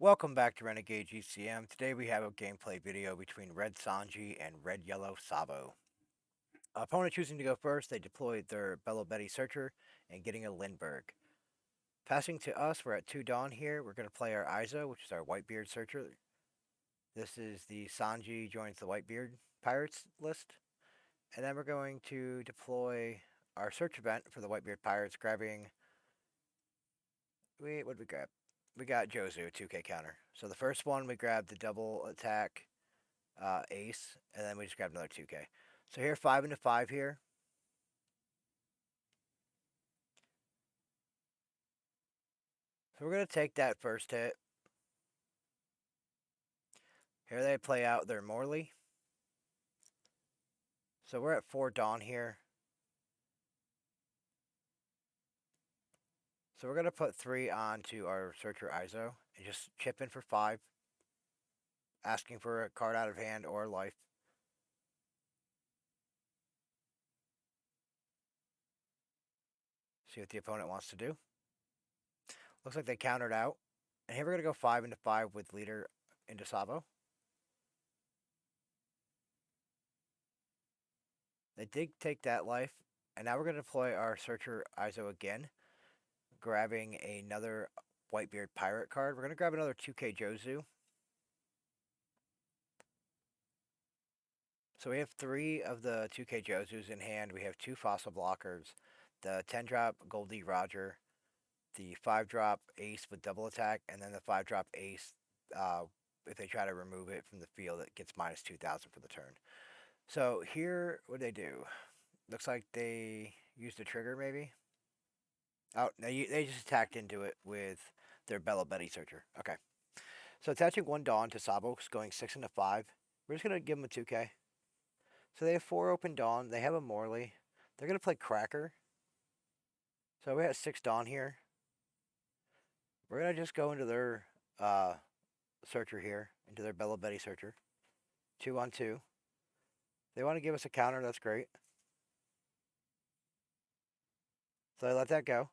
Welcome back to Renegade GCM. Today we have a gameplay video between Red Sanji and Red Yellow Sabo. Opponent choosing to go first, they deployed their Bello Betty Searcher and getting a Lindbergh. Passing to us, we're at 2 Dawn here. We're going to play our Izo, which is our Whitebeard Searcher. This is the Sanji joins the Whitebeard Pirates list. And then we're going to deploy our search event for the Whitebeard Pirates, grabbing... what did we grab? We got Jozu, 2K counter. So the first one, we grabbed the double attack ace, and then we just grabbed another 2K. So here, 5 into 5 here. So we're going to take that first hit. Here they play out their Morley. So we're at 4 Dawn here. So we're going to put 3 onto our Searcher Izo and just chip in for 5. Asking for a card out of hand or life. See what the opponent wants to do. Looks like they countered out. And here we're going to go 5 into 5 with leader into Sabo. They did take that life. And now we're going to deploy our Searcher Izo again. Grabbing another Whitebeard Pirate card. We're going to grab another 2K Jozu. So we have 3 of the 2K Jozus in hand. We have 2 Fossil Blockers. The 10-drop Goldie Roger. The 5-drop Ace with double attack. And then the 5-drop Ace, if they try to remove it from the field, it gets minus 2,000 for the turn. So here, what did they do? Looks like they used a trigger maybe. Oh, no, they just attacked into it with their Bello Betty Searcher. Okay. So attaching 1 Dawn to Sabo, going 6 into 5. We're just going to give them a 2K. So they have 4 open Dawn. They have a Morley. They're going to play Cracker. So we have 6 Dawn here. We're going to just go into their Searcher here, into their Bello Betty Searcher. 2 on 2. They want to give us a counter, that's great. So I let that go.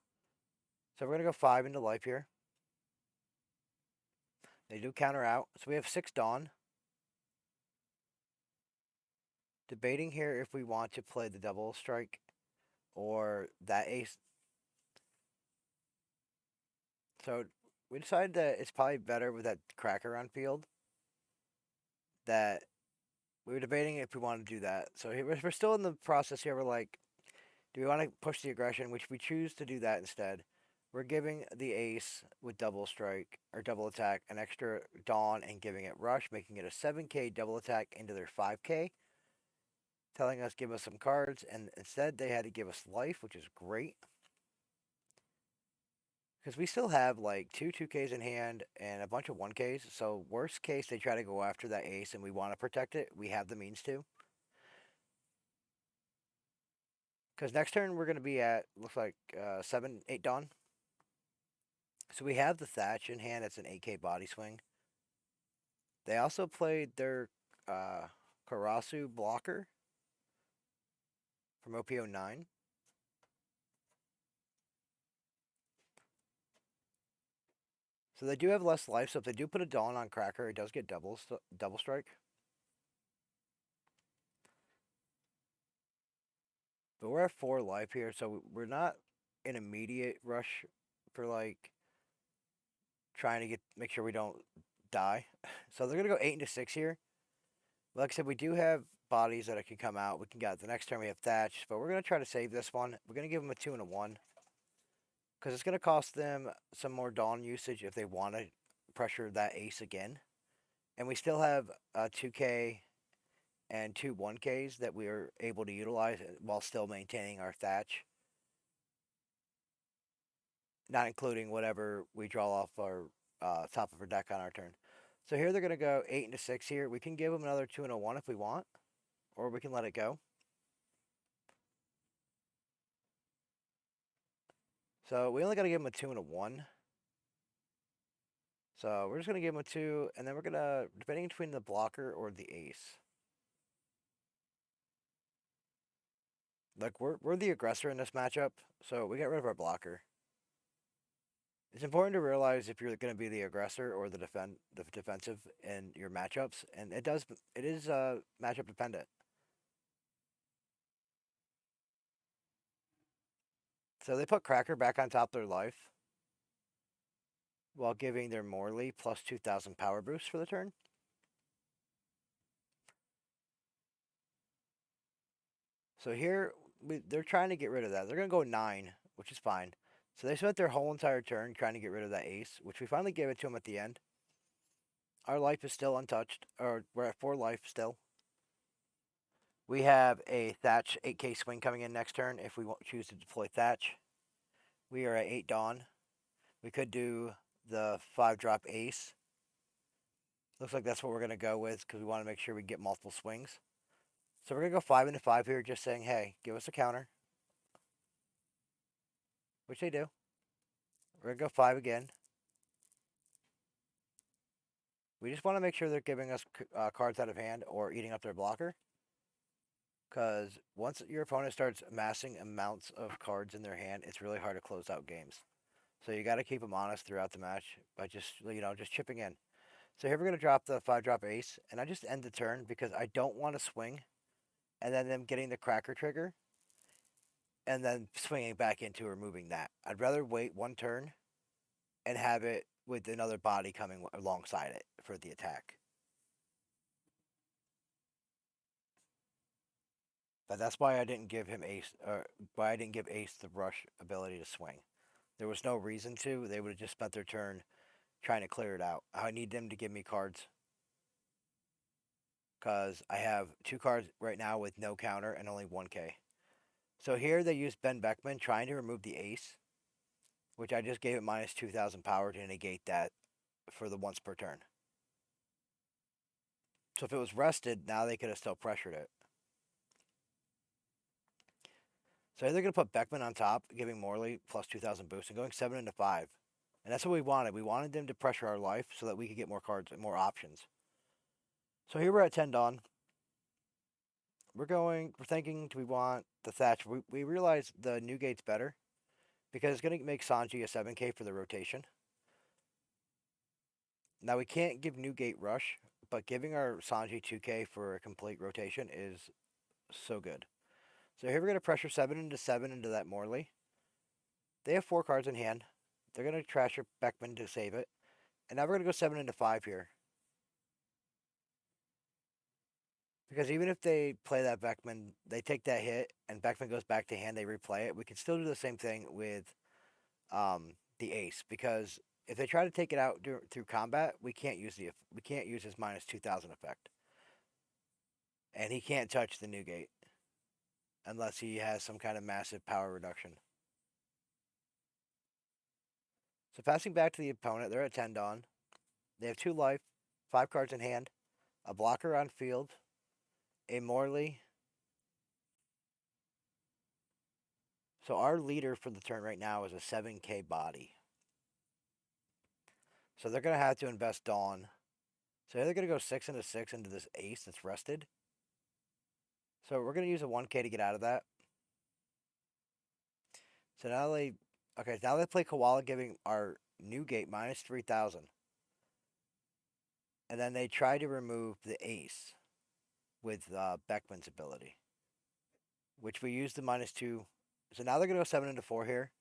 So we're going to go 5 into life here. They do counter out. So we have 6 Dawn. Debating here if we want to play the double strike or that ace. So we decided that it's probably better with that Cracker on field. That we were debating if we want to do that. So we're still in the process here. We're like, do we want to push the aggression? Which we choose to do that instead. We're giving the ace with double strike or double attack an extra Dawn and giving it rush, making it a 7K double attack into their 5K. Telling us give us some cards, and instead they had to give us life, which is great. Because we still have like 2 2Ks in hand and a bunch of 1Ks. So worst case, they try to go after that ace and we want to protect it. We have the means to. Because next turn we're going to be at, looks like 7, 8 Dawn. So we have the Thatch in hand. It's an 8K body swing. They also played their Karasu blocker from OP09. So they do have less life. So if they do put a Dawn on Cracker, it does get double strike. But we're at 4 life here, so we're not in immediate rush for like trying to make sure we don't die. So they're gonna go 8 into 6 here. Like I said, we do have bodies that can come out. We can get the next turn we have Thatch, but we're gonna try to save this one. We're gonna give them a 2 and a 1 because it's gonna cost them some more Dawn usage if they want to pressure that ace again. And we still have 2K and 2 1Ks that we are able to utilize while still maintaining our Thatch. Not including whatever we draw off our top of our deck on our turn. So here they're going to go 8 into 6 here. We can give them another 2 and a 1 if we want. Or we can let it go. So we only got to give them a 2 and a 1. So we're just going to give them a 2. And then we're going to, depending between the blocker or the ace. Like, we're the aggressor in this matchup. So we got rid of our blocker. It's important to realize if you're going to be the aggressor or the defensive in your matchups, and it is matchup dependent. So they put Cracker back on top of their life while giving their Morley plus 2,000 power boost for the turn. So here they're trying to get rid of that. They're going to go 9, which is fine. So they spent their whole entire turn trying to get rid of that ace, which we finally gave it to them at the end. Our life is still untouched, or we're at 4 life still. We have a Thatch 8k swing coming in next turn if we choose to deploy Thatch. We are at 8 Dawn. We could do the 5-drop ace. Looks like that's what we're going to go with because we want to make sure we get multiple swings. So we're going to go 5 into 5 here, just saying, hey, give us a counter. Which they do. We're going to go 5 again. We just want to make sure they're giving us cards out of hand or eating up their blocker. Because once your opponent starts amassing amounts of cards in their hand, it's really hard to close out games. So you got to keep them honest throughout the match by just chipping in. So here we're going to drop the 5-drop ace, and I just end the turn because I don't want to swing and then them getting the cracker trigger and then swinging back into removing that. I'd rather wait one turn and have it with another body coming alongside it for the attack. But that's why I didn't give him ace, or why I didn't give ace the rush ability to swing. There was no reason to. They would have just spent their turn trying to clear it out. I need them to give me cards because I have 2 cards right now with no counter and only 1k. So here they used Ben Beckman trying to remove the ace, which I just gave it minus 2,000 power to negate that for the once per turn. So if it was rested, now they could have still pressured it. So they're going to put Beckman on top, giving Morley plus 2,000 boost and going 7 into 5. And that's what we wanted. We wanted them to pressure our life so that we could get more cards and more options. So here we're at 10 Dawn. We're thinking, do we want the Thatch? We realize the Newgate's better because it's going to make Sanji a 7k for the rotation. Now we can't give Newgate Rush, but giving our Sanji 2k for a complete rotation is so good. So here we're going to pressure 7 into that Morley. They have 4 cards in hand. They're going to trash your Beckman to save it. And now we're going to go 7 into 5 here. Because even if they play that Beckman, they take that hit, and Beckman goes back to hand, they replay it. We can still do the same thing with the ace. Because if they try to take it out through combat, we can't use his minus 2,000 effect. And he can't touch the Newgate unless he has some kind of massive power reduction. So passing back to the opponent, they're at 10 Dawn. They have 2 life, 5 cards in hand, a blocker on field, a Morley. So our leader for the turn right now is a 7k body. So they're going to have to invest Dawn. So they're going to go 6 into 6 into this ace that's rested. So we're going to use a 1k to get out of that. So now they play Koala, giving our Newgate minus 3,000. And then they try to remove the ace with Beckman's ability, which we use the minus 2. So now they're going to go 7 into 4 here.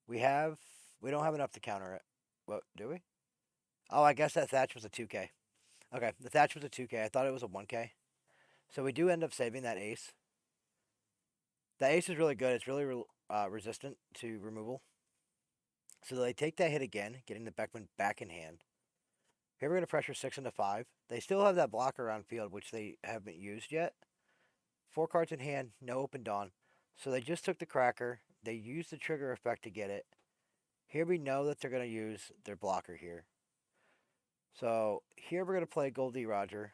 We don't have enough to counter it. What, do we? Oh, I guess that Thatch was a 2k. Okay, the Thatch was a 2k. I thought it was a 1k. So we do end up saving that ace. The ace is really good. It's really resistant to removal. So they take that hit again, getting the Beckman back in hand. Here we're going to pressure 6 into 5. They still have that blocker on field, which they haven't used yet. 4 cards in hand, no open Dawn. So they just took the cracker. They used the trigger effect to get it. Here we know that they're going to use their blocker here. So here we're going to play Goldie Roger.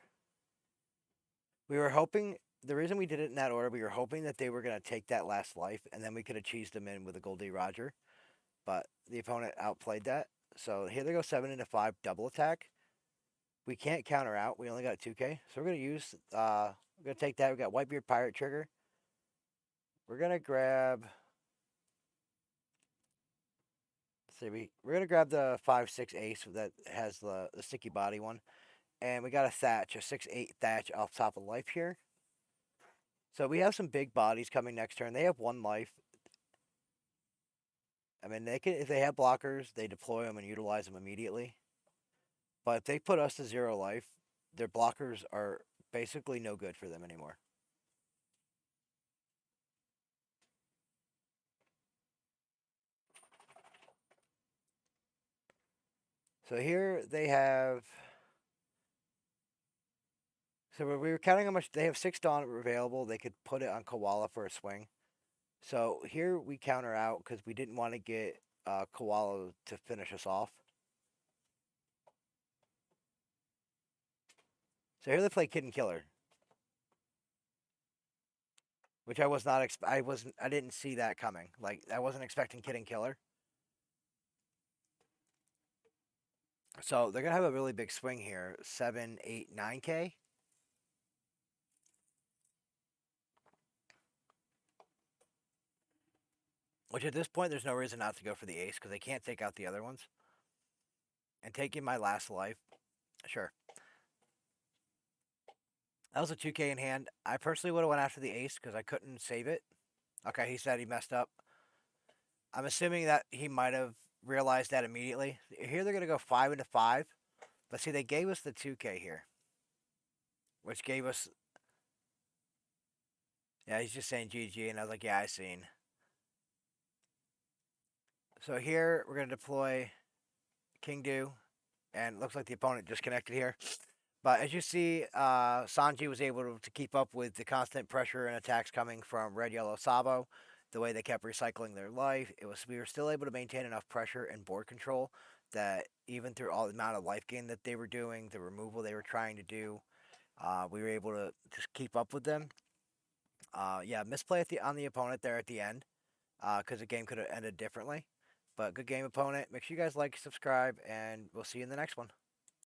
We were hoping, the reason we did it in that order, we were hoping that they were going to take that last life, and then we could have cheesed them in with a Goldie Roger. But the opponent outplayed that. So here they go 7 into 5 double attack. We can't counter out. We only got 2k. So we're going to use, we're going to take that. We got Whitebeard Pirate trigger. We're going to grab So we're gonna grab the 5/6 ace that has the sticky body one, and we got a thatch, a 6/8 thatch off top of life here. So we have some big bodies coming next turn. They have 1 life. I mean, they can if they have blockers, they deploy them and utilize them immediately. But if they put us to 0 life, their blockers are basically no good for them anymore. So here they have. So we were counting how much they have 6 Dawn available. They could put it on Koala for a swing. So here we counter out because we didn't want to get Koala to finish us off. So here they play Kid and Killer, which I was not. I didn't see that coming. Like I wasn't expecting Kid and Killer. So they're gonna have a really big swing here. 7, 8, 9K. Which at this point, there's no reason not to go for the ace because they can't take out the other ones. And taking my last life, sure. That was a 2K in hand. I personally would have went after the ace because I couldn't save it. Okay, he said he messed up. I'm assuming that he might have realized that immediately. Here they're gonna go 5 into 5, but see they gave us the 2K here, which gave us. Yeah, he's just saying GG, and I was like, yeah, I seen. So here we're gonna deploy King Do, and it looks like the opponent disconnected here. But as you see, Sanji was able to keep up with the constant pressure and attacks coming from Red Yellow Sabo. The way they kept recycling their life, we were still able to maintain enough pressure and board control that even through all the amount of life gain that they were doing, the removal they were trying to do, we were able to just keep up with them. Yeah, misplay on the opponent there at the end because the game could have ended differently. But good game, opponent. Make sure you guys like, subscribe, and we'll see you in the next one.